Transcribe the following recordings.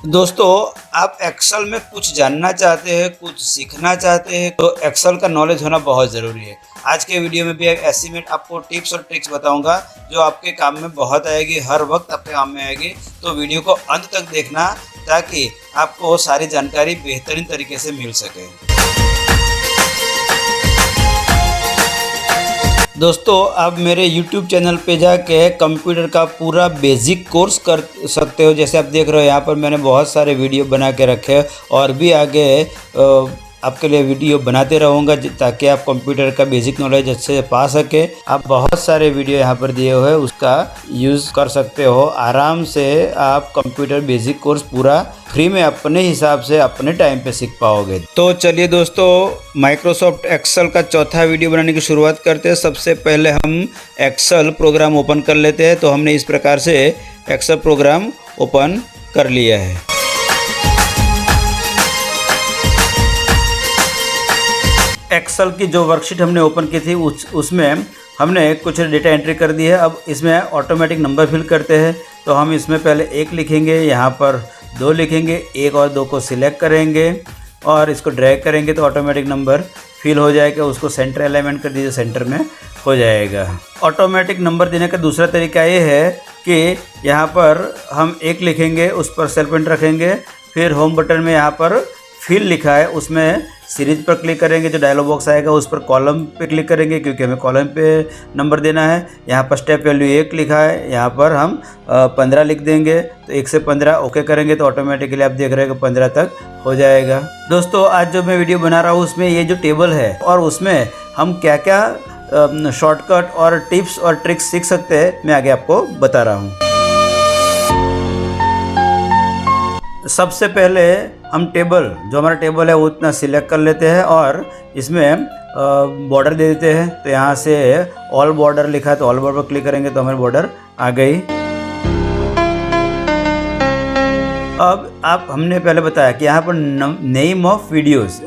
दोस्तों, आप एक्सेल में कुछ जानना चाहते हैं, कुछ सीखना चाहते हैं तो एक्सेल का नॉलेज होना बहुत ज़रूरी है। आज के वीडियो में भी एक ऐसी मैं आपको टिप्स और ट्रिक्स बताऊंगा जो आपके काम में बहुत आएगी, हर वक्त आपके काम में आएगी। तो वीडियो को अंत तक देखना ताकि आपको सारी जानकारी बेहतरीन तरीके से मिल सके। दोस्तों, आप मेरे YouTube चैनल पे जाके कंप्यूटर का पूरा बेसिक कोर्स कर सकते हो। जैसे आप देख रहे हो यहाँ पर मैंने बहुत सारे वीडियो बना के रखे हैं और भी आगे आपके लिए वीडियो बनाते रहूँगा ताकि आप कंप्यूटर का बेसिक नॉलेज अच्छे से पा सके। आप बहुत सारे वीडियो यहाँ पर दिए हुए हैं, उसका यूज़ कर सकते हो। आराम से आप कंप्यूटर बेसिक कोर्स पूरा फ्री में अपने हिसाब से अपने टाइम पे सीख पाओगे। तो चलिए दोस्तों, माइक्रोसॉफ्ट एक्सेल का चौथा वीडियो बनाने की शुरुआत करते हैं। सबसे पहले हम एक्सेल प्रोग्राम ओपन कर लेते हैं। तो हमने इस प्रकार से एक्सेल प्रोग्राम ओपन कर लिया है। एक्सेल की जो वर्कशीट हमने ओपन की थी उसमें हमने कुछ डेटा एंट्री कर दी है। अब इसमें ऑटोमेटिक नंबर फिल करते हैं। तो हम इसमें पहले 1 लिखेंगे, यहाँ पर 2 लिखेंगे, 1 और 2 को सिलेक्ट करेंगे और इसको ड्रैग करेंगे तो ऑटोमेटिक नंबर फिल हो जाएगा। उसको सेंटर अलाइनमेंट कर दीजिए, सेंटर में हो जाएगा। ऑटोमेटिक नंबर देने का दूसरा तरीका ये है कि यहाँ पर हम 1 लिखेंगे, उस पर सेल पॉइंट रखेंगे, फिर होम बटन में यहाँ पर फिल लिखा है उसमें सीरीज पर क्लिक करेंगे, जो डायलॉग बॉक्स आएगा उस पर कॉलम पे क्लिक करेंगे क्योंकि हमें कॉलम पे नंबर देना है। यहाँ पर स्टेप वैल्यू 1 लिखा है, यहाँ पर हम 15 लिख देंगे। तो 1 से 15 ओके करेंगे तो ऑटोमेटिकली आप देख रहे हैं कि 15 तक हो जाएगा। दोस्तों, आज जो मैं वीडियो बना रहा हूँ उसमें ये जो टेबल है और उसमें हम क्या क्या शॉर्टकट और टिप्स और ट्रिक्स सीख सकते हैं मैं आगे आपको बता रहा हूँ। सबसे पहले हम टेबल, जो हमारा टेबल है वो उतना सिलेक्ट कर लेते हैं और इसमें बॉर्डर दे देते हैं। तो यहाँ से ऑल बॉर्डर लिखा है तो ऑल बॉर्डर पर क्लिक करेंगे तो हमारी बॉर्डर आ गई। अब हमने पहले बताया कि यहाँ पर नेम ऑफ वीडियोज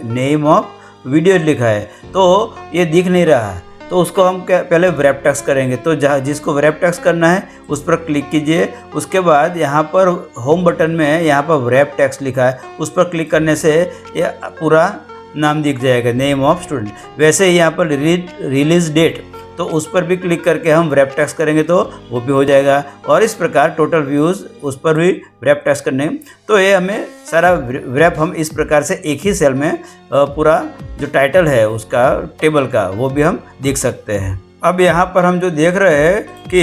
लिखा है तो ये दिख नहीं रहा है, तो उसको हम पहले व्रैप टेक्स्ट करेंगे। तो जहाँ जिसको व्रैप टेक्स्ट करना है उस पर क्लिक कीजिए। उसके बाद यहाँ पर होम बटन में यहाँ पर व्रैप टेक्स्ट लिखा है, उस पर क्लिक करने से ये पूरा नाम दिख जाएगा, नेम ऑफ स्टूडेंट। वैसे ही यहाँ पर रिलीज डेट, तो उस पर भी क्लिक करके हम व्रैप टेक्स्ट करेंगे तो वो भी हो जाएगा। और इस प्रकार टोटल व्यूज़, उस पर भी व्रैप टेक्स्ट करने। तो ये हमें सारा व्रैप हम इस प्रकार से एक ही सेल में पूरा जो टाइटल है उसका टेबल का वो भी हम देख सकते हैं। अब यहाँ पर हम जो देख रहे हैं कि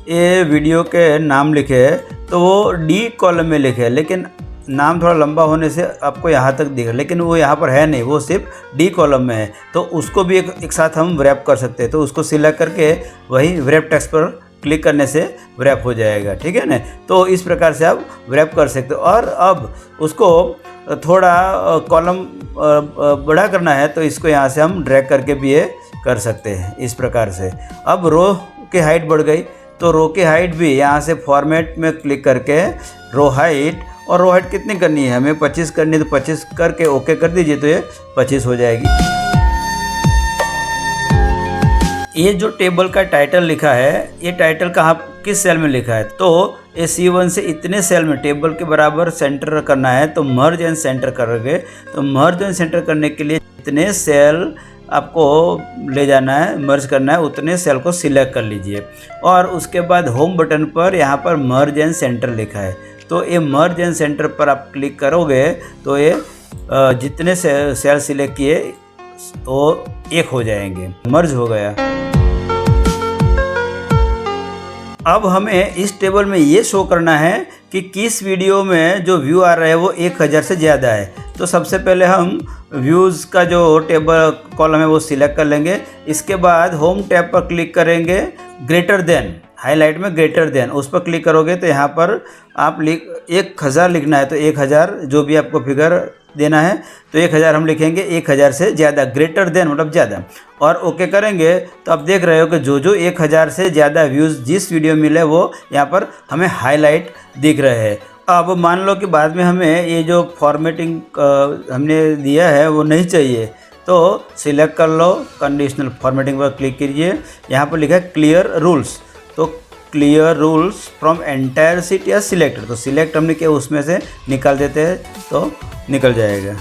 ये वीडियो के नाम लिखे हैं तो वो डी कॉलम में लिखे हैं, लेकिन नाम थोड़ा लंबा होने से आपको यहाँ तक दिख, लेकिन वो यहाँ पर है नहीं, वो सिर्फ डी कॉलम में है। तो उसको भी एक साथ हम व्रैप कर सकते हैं। तो उसको सिलेक्ट करके वही व्रैप टेक्स्ट पर क्लिक करने से व्रैप हो जाएगा, ठीक है ना। तो इस प्रकार से आप व्रैप कर सकते हो। और अब उसको थोड़ा कॉलम बड़ा करना है तो इसको यहाँ से हम ड्रैग करके भी ये कर सकते हैं इस प्रकार से। अब रो की हाइट बढ़ गई तो रो की हाइट भी यहाँ से फॉर्मेट में क्लिक करके रो हाइट, और रो हाइट कितनी करनी है हमें 25 करनी है तो 25 करके ओके कर दीजिए तो ये 25 हो जाएगी। ये जो टेबल का टाइटल लिखा है, ये टाइटल कहाँ किस सेल में लिखा है, तो ये C1 से इतने सेल में टेबल के बराबर सेंटर करना है। तो मर्ज एंड सेंटर करोगे तो मर्ज एंड सेंटर करने के लिए जितने सेल आपको ले जाना है, मर्ज करना है, उतने सेल को सिलेक्ट कर लीजिए। और उसके बाद होम बटन पर यहाँ पर मर्ज एंड सेंटर लिखा है, तो ये मर्ज एंड सेंटर पर आप क्लिक करोगे तो ये जितने सेल सिलेक्ट किए तो एक हो जाएंगे, मर्ज हो गया। अब हमें इस टेबल में ये शो करना है कि किस वीडियो में जो व्यू आ रहे हैं वो 1000 से ज़्यादा है। तो सबसे पहले हम व्यूज़ का जो टेबल कॉलम है वो सिलेक्ट कर लेंगे। इसके बाद होम टैब पर क्लिक करेंगे, ग्रेटर देन, हाईलाइट में ग्रेटर देन, उस पर क्लिक करोगे तो यहाँ पर आप 1000 लिखना है तो 1000 जो भी आपको फिगर देना है तो 1000 हम लिखेंगे, 1000 से ज़्यादा, ग्रेटर देन मतलब ज़्यादा, और ओके करेंगे तो आप देख रहे हो कि जो 1000 से ज़्यादा व्यूज़ जिस वीडियो मिले वो यहाँ पर हमें हाईलाइट दिख रहे हैं। अब मान लो कि बाद में हमें ये जो फॉर्मेटिंग हमने दिया है वो नहीं चाहिए, तो सिलेक्ट कर लो, कंडीशनल फॉर्मेटिंग पर क्लिक कीजिए। यहाँ पर लिखा है क्लियर रूल्स, तो clear rules from entire seat या सिलेक्टेड, तो सिलेक्ट हमने किया उसमें से निकाल देते हैं तो निकल जाएगा।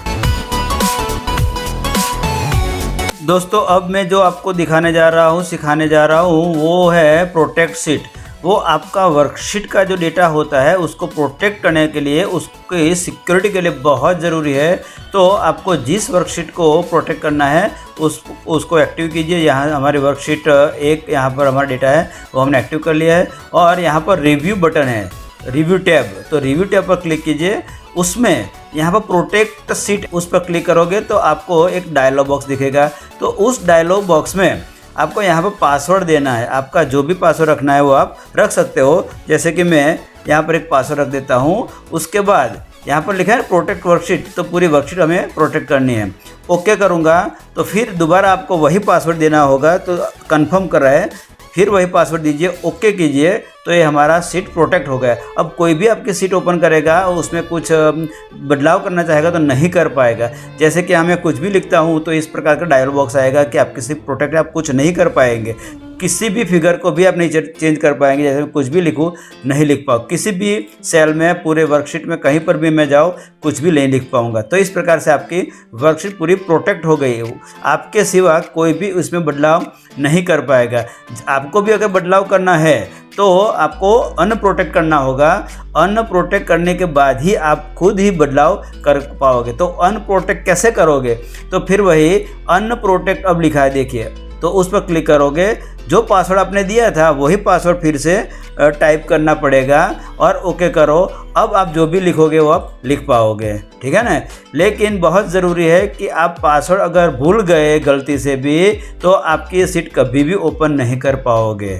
दोस्तों अब मैं जो आपको दिखाने जा रहा हूँ, सिखाने जा रहा हूँ, वो है प्रोटेक्ट सीट। वो आपका वर्कशीट का जो डेटा होता है उसको प्रोटेक्ट करने के लिए, उसकी सिक्योरिटी के लिए बहुत ज़रूरी है। तो आपको जिस वर्कशीट को प्रोटेक्ट करना है उसको एक्टिव कीजिए। यहाँ हमारी वर्कशीट एक, यहाँ पर हमारा डेटा है वो हमने एक्टिव कर लिया है। और यहाँ पर रिव्यू बटन है, रिव्यू टैब, तो रिव्यू टैब पर क्लिक कीजिए। उसमें यहाँ पर प्रोटेक्ट सीट, उस पर क्लिक करोगे तो आपको एक डायलॉग बॉक्स दिखेगा। तो उस डायलॉग बॉक्स में आपको यहाँ पर पासवर्ड देना है। आपका जो भी पासवर्ड रखना है वो आप रख सकते हो। जैसे कि मैं यहाँ पर एक पासवर्ड रख देता हूँ। उसके बाद यहाँ पर लिखा है प्रोटेक्ट वर्कशीट, तो पूरी वर्कशीट हमें प्रोटेक्ट करनी है। ओके करूँगा तो फिर दोबारा आपको वही पासवर्ड देना होगा। तो कंफर्म कर रहा है, फिर वही पासवर्ड दीजिए, ओके कीजिए, तो ये हमारा सीट प्रोटेक्ट हो गया। अब कोई भी आपकी सीट ओपन करेगा और उसमें कुछ बदलाव करना चाहेगा तो नहीं कर पाएगा। जैसे कि मैं कुछ भी लिखता हूँ तो इस प्रकार का डायलॉग बॉक्स आएगा कि आपकी सीट प्रोटेक्ट है, आप कुछ नहीं कर पाएंगे। किसी भी फिगर को भी आप नहीं चेंज कर पाएंगे। जैसे कुछ भी लिखूँ नहीं लिख पाऊँ, किसी भी सेल में, पूरे वर्कशीट में कहीं पर भी मैं जाऊँ कुछ भी नहीं लिख पाऊँगा। तो इस प्रकार से आपकी वर्कशीट पूरी प्रोटेक्ट हो गई है। आपके सिवा कोई भी उसमें बदलाव नहीं कर पाएगा। आपको भी अगर बदलाव करना है तो आपको अनप्रोटेक्ट करना होगा। अनप्रोटेक्ट करने के बाद ही आप खुद ही बदलाव कर पाओगे। तो अनप्रोटेक्ट कैसे करोगे? तो फिर वही अनप्रोटेक्ट अब लिखा है, देखिए, तो उस पर क्लिक करोगे। जो पासवर्ड आपने दिया था वही पासवर्ड फिर से टाइप करना पड़ेगा और ओके करो। अब आप जो भी लिखोगे वो आप लिख पाओगे, ठीक है ना। लेकिन बहुत ज़रूरी है कि आप पासवर्ड अगर भूल गए गलती से भी तो आपकी सीट कभी भी ओपन नहीं कर पाओगे।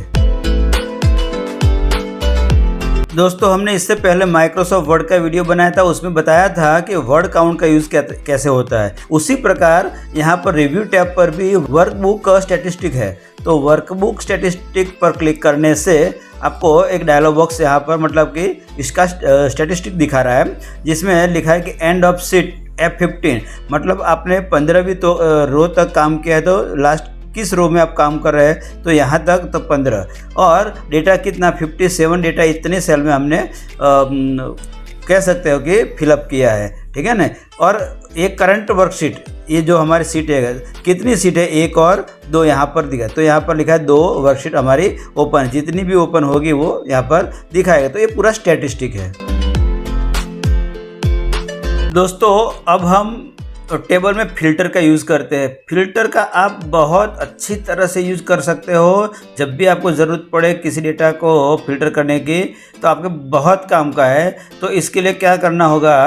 दोस्तों हमने इससे पहले माइक्रोसॉफ्ट वर्ड का वीडियो बनाया था, उसमें बताया था कि वर्ड काउंट का यूज़ कैसे होता है। उसी प्रकार यहाँ पर रिव्यू टैब पर भी वर्कबुक का स्टैटिस्टिक है। तो वर्कबुक स्टैटिस्टिक पर क्लिक करने से आपको एक डायलॉग बॉक्स यहाँ पर, मतलब कि इसका स्टैटिस्टिक दिखा रहा है, जिसमें लिखा है कि एंड ऑफ सीट F15, मतलब आपने 15वीं तो रो तक काम किया है तो लास्ट किस रो में आप काम कर रहे हैं, तो यहाँ तक तो 15, और डेटा कितना 57 डेटा इतने सेल में हमने कह सकते हो कि फिलअप किया है, ठीक है ना। और एक करंट वर्कशीट, ये जो हमारी सीट है, कितनी सीट है, 1 और 2 यहाँ पर दिखा, तो यहाँ पर लिखा है 2 वर्कशीट हमारी ओपन, जितनी भी ओपन होगी वो यहाँ पर दिखाएगा। तो ये पूरा स्टैटिस्टिक है। दोस्तों अब हम टेबल में फ़िल्टर का यूज़ करते हैं। फ़िल्टर का आप बहुत अच्छी तरह से यूज़ कर सकते हो। जब भी आपको ज़रूरत पड़े किसी डेटा को फ़िल्टर करने की, तो आपके बहुत काम का है। तो इसके लिए क्या करना होगा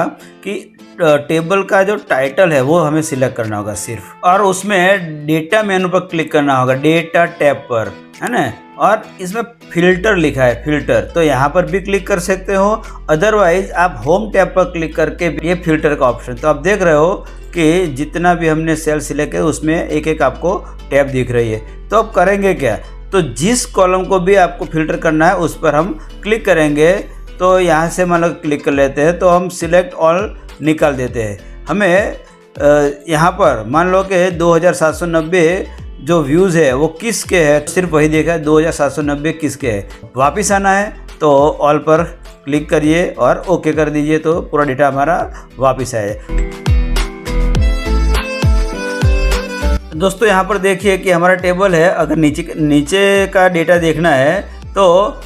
कि टेबल का जो टाइटल है वो हमें सिलेक्ट करना होगा सिर्फ, और उसमें डेटा मेनू पर क्लिक करना होगा, डेटा टैब पर, है ना। और इसमें फ़िल्टर लिखा है, फ़िल्टर, तो यहाँ पर भी क्लिक कर सकते हो। अदरवाइज आप होम टैब पर क्लिक करके ये फ़िल्टर का ऑप्शन, तो आप देख रहे हो कि जितना भी हमने सेल सिलेक्ट किया उसमें एक एक आपको टैब दिख रही है। तो अब करेंगे क्या, तो जिस कॉलम को भी आपको फ़िल्टर करना है उस पर हम क्लिक करेंगे। तो यहाँ से मान लो क्लिक कर लेते हैं, तो हम सिलेक्ट ऑल निकाल देते हैं। हमें यहाँ पर मान लो कि 2790 जो व्यूज़ है वो किसके है, सिर्फ वही देखा है 2790 किसके है। वापस आना है तो ऑल पर क्लिक करिए और ओके कर दीजिए, तो पूरा डेटा हमारा वापस आए। दोस्तों यहाँ पर देखिए कि हमारा टेबल है। अगर नीचे का डेटा देखना है तो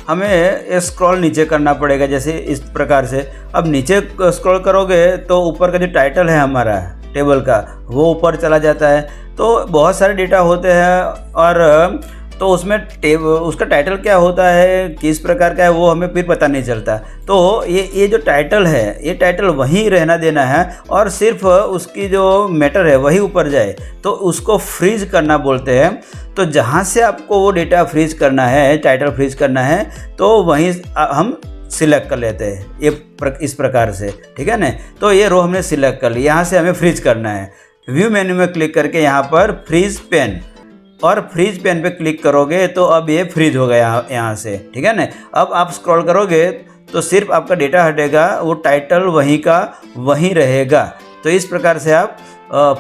हमें स्क्रॉल नीचे करना पड़ेगा, जैसे इस प्रकार से। अब नीचे स्क्रॉल करोगे तो ऊपर का जो टाइटल है हमारा टेबल का वो ऊपर चला जाता है। तो बहुत सारे डेटा होते हैं और तो उसमें उसका टाइटल क्या होता है, किस प्रकार का है, वो हमें फिर पता नहीं चलता। तो ये जो टाइटल है, ये टाइटल वहीं रहना देना है और सिर्फ उसकी जो मैटर है वही ऊपर जाए, तो उसको फ्रीज करना बोलते हैं। तो जहाँ से आपको वो डेटा फ्रीज करना है, टाइटल फ्रीज करना है, तो वहीं हम सिलेक्ट कर लेते हैं ये इस प्रकार से, ठीक है ना। तो ये रो हमने सिलेक्ट कर ली, यहाँ से हमें फ्रीज करना है। व्यू मेन्यू में क्लिक करके यहाँ पर फ्रीज पेन, और फ्रीज पेन पे क्लिक करोगे तो अब ये फ्रीज हो गया यहाँ से, ठीक है ना। अब आप स्क्रॉल करोगे तो सिर्फ आपका डेटा हटेगा, वो टाइटल वहीं का वहीं रहेगा। तो इस प्रकार से आप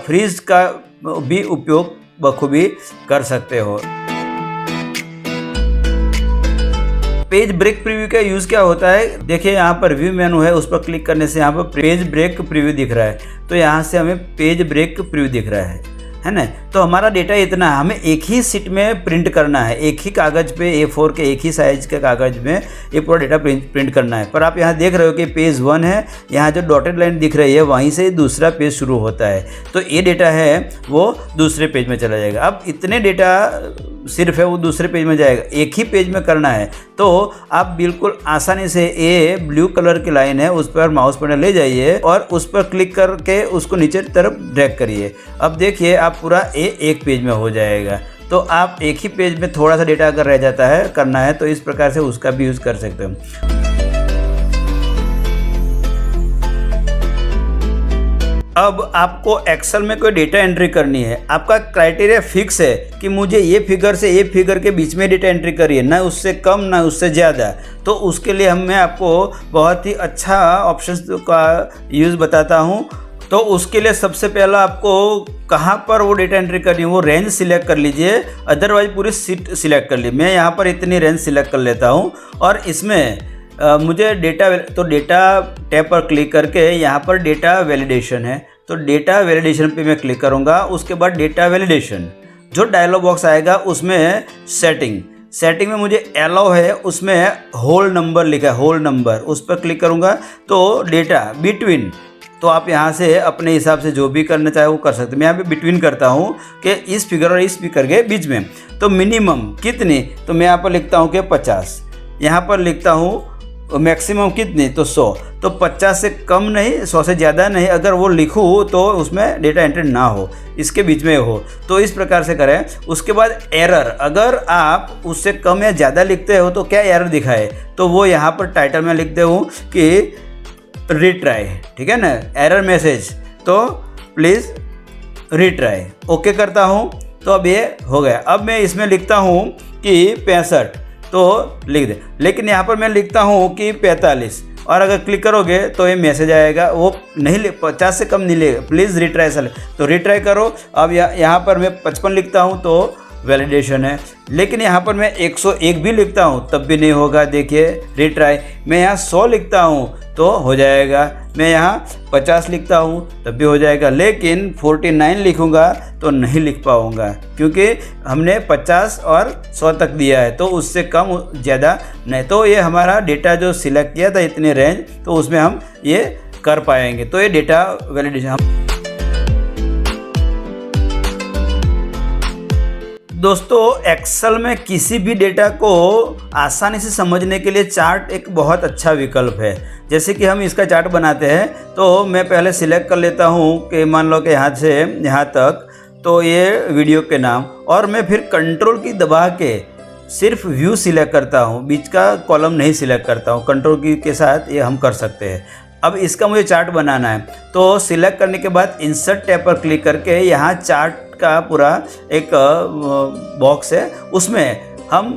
फ्रीज का भी उपयोग बखूबी कर सकते हो। पेज ब्रेक प्रीव्यू का यूज़ क्या होता है, देखिए यहाँ पर व्यू मेनू है, उस पर क्लिक करने से यहाँ पर पेज ब्रेक प्रीव्यू दिख रहा है। तो यहाँ से हमें पेज ब्रेक प्रीव्यू दिख रहा है ना। तो हमारा डेटा इतना है, हमें एक ही सीट में प्रिंट करना है, एक ही कागज़ पे A4 के एक ही साइज के कागज़ में ये पूरा डेटा प्रिंट करना है। पर आप यहाँ देख रहे हो कि पेज 1 है, यहाँ जो डॉटेड लाइन दिख रही है वहीं से दूसरा पेज शुरू होता है। तो ये डेटा है वो दूसरे पेज में चला जाएगा। अब इतने डेटा सिर्फ है वो दूसरे पेज में जाएगा, एक ही पेज में करना है। तो आप बिल्कुल आसानी से ये ब्लू कलर की लाइन है उस पर माउस पॉइंटर ले जाइए और उस पर क्लिक करके उसको नीचे तरफ ड्रैग करिए। अब देखिए आप पूरा एक पेज में हो जाएगा। तो आप एक ही पेज में थोड़ा सा डेटा अगर रह जाता है करना है तो इस प्रकार से उसका भी यूज़ कर सकते हो। अब आपको एक्सेल में कोई डेटा एंट्री करनी है, आपका क्राइटेरिया फिक्स है कि मुझे ये फिगर से ये फिगर के बीच में डेटा एंट्री करिए, ना उससे कम ना उससे ज़्यादा। तो उसके लिए मैं आपको बहुत ही अच्छा ऑप्शंस का यूज़ बताता हूँ। तो उसके लिए सबसे पहला आपको कहाँ पर वो डेटा एंट्री करनी है वो रेंज सिलेक्ट कर लीजिए, अदरवाइज पूरी सीट सिलेक्ट कर लीजिए। मैं यहाँ पर इतनी रेंज सिलेक्ट कर लेता हूँ और इसमें मुझे डेटा टैब पर क्लिक करके यहाँ पर डेटा वैलिडेशन है, तो डेटा वैलिडेशन पे मैं क्लिक करूँगा। उसके बाद डेटा वैलिडेशन जो डायलॉग बॉक्स आएगा उसमें सेटिंग में मुझे अलाउ है, उसमें होल नंबर लिखा है, होल नंबर, उस पर क्लिक करूँगा। तो डेटा बिटवीन, तो आप यहाँ से अपने हिसाब से जो भी करना चाहे वो कर सकते हैं। मैं यहाँ पे बिटवीन करता हूँ कि इस फिगर और इस फिगर के बीच में। तो मिनिमम कितनी, तो मैं यहाँ पर लिखता हूँ कि 50, यहाँ पर लिखता हूँ मैक्सिमम कितनी, तो 100। तो 50 से कम नहीं, 100 से ज़्यादा नहीं। अगर वो लिखूँ तो उसमें डेटा एंट्री ना हो, इसके बीच में हो। तो इस प्रकार से करें। उसके बाद एरर, अगर आप उससे कम या ज़्यादा लिखते हो तो क्या एरर दिखाए, तो वो यहाँ पर टाइटल में लिखते हूँ कि रीट्राई, ठीक है ना, एरर मैसेज, तो प्लीज़ रीट्राई। ओके करता हूँ तो अब ये हो गया। अब मैं इसमें लिखता हूँ कि 65, तो लिख दे, लेकिन यहाँ पर मैं लिखता हूँ कि 45 और अगर क्लिक करोगे तो ये मैसेज आएगा, वो नहीं 50 से कम नहीं लेगा, प्लीज़ रिट्राई सर। तो रिट्राई करो। अब यहाँ पर मैं 55 लिखता हूँ तो वैलिडेशन है, लेकिन यहाँ पर मैं 101 भी लिखता हूँ तब भी नहीं होगा। देखिए रिट्राई। मैं यहाँ 100 लिखता हूँ तो हो जाएगा, मैं यहाँ 50 लिखता हूँ तब भी हो जाएगा, लेकिन 49 लिखूँगा तो नहीं लिख पाऊँगा क्योंकि हमने 50 और 100 तक दिया है, तो उससे कम ज़्यादा नहीं। तो ये हमारा डेटा जो सिलेक्ट किया था इतने रेंज, तो उसमें हम ये कर पाएंगे। तो ये डेटा वैलिडेशन। दोस्तों एक्सेल में किसी भी डेटा को आसानी से समझने के लिए चार्ट एक बहुत अच्छा विकल्प है। जैसे कि हम इसका चार्ट बनाते हैं तो मैं पहले सिलेक्ट कर लेता हूँ कि मान लो कि यहाँ से यहाँ तक, तो ये वीडियो के नाम, और मैं फिर कंट्रोल की दबा के सिर्फ व्यू सिलेक्ट करता हूँ, बीच का कॉलम नहीं सिलेक्ट करता हूँ। कंट्रोल की के साथ ये हम कर सकते हैं। अब इसका मुझे चार्ट बनाना है तो सिलेक्ट करने के बाद इंसर्ट टैब पर क्लिक करके यहाँ चार्ट का पूरा एक बॉक्स है, उसमें हम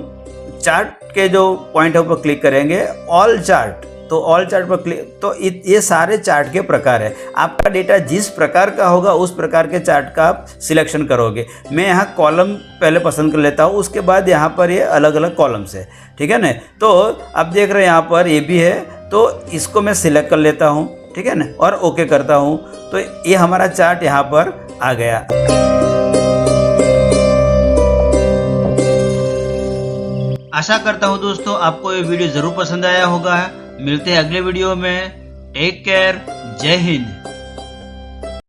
चार्ट के जो पॉइंट है पर क्लिक करेंगे, ऑल चार्ट। तो ऑल चार्ट पर क्लिक, तो ये सारे चार्ट के प्रकार है। आपका डेटा जिस प्रकार का होगा उस प्रकार के चार्ट का आप सिलेक्शन करोगे। मैं यहाँ कॉलम पहले पसंद कर लेता हूँ, उसके बाद यहाँ पर ये अलग अलग कॉलम्स है, ठीक है ना। तो आप देख रहे हैं यहाँ पर ये भी है, तो इसको मैं सिलेक्ट कर लेता हूँ, ठीक है ना, और ओके करता हूँ। तो ये हमारा चार्ट यहाँ पर आ गया। आशा करता हूँ दोस्तों आपको ये वीडियो ज़रूर पसंद आया होगा। मिलते हैं अगले वीडियो में। टेक केयर, जय हिंद।